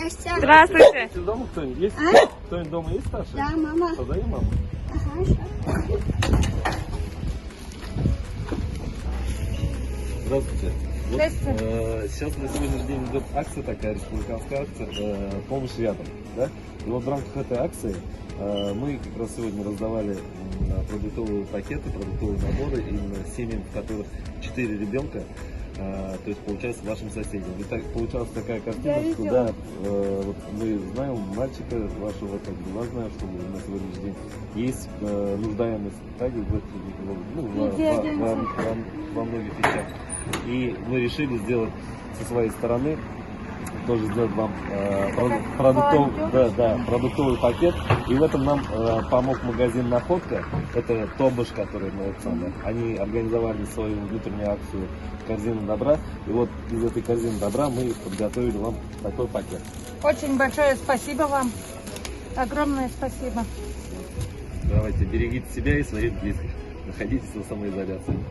Здравствуйте. Дома кто-нибудь есть? Кто-нибудь дома есть старший? Да, мама. Позови маму. Здравствуйте. Вот, сейчас на сегодняшний день идет акция такая, республиканская акция «Помощь рядом». Да? И вот в рамках этой акции мы как раз сегодня раздавали продуктовые пакеты, продуктовые наборы именно семьям, в которых 4 ребенка, то есть получается вашим соседям. И так получалась такая картина, что да, вот мы знаем мальчика вашего, как бы, я знаю, что на сегодняшний день есть нуждаемость во многих вещах. И мы решили сделать со своей стороны, тоже сделать вам продуктовый пакет. И в этом нам помог магазин «Находка». Это Тобыш, который мы они организовали свою внутреннюю акцию «Корзина добра». И вот из этой корзины добра мы подготовили вам такой пакет. Очень большое спасибо вам. Огромное спасибо. Давайте, берегите себя и своих близких. Находитесь на самоизоляции.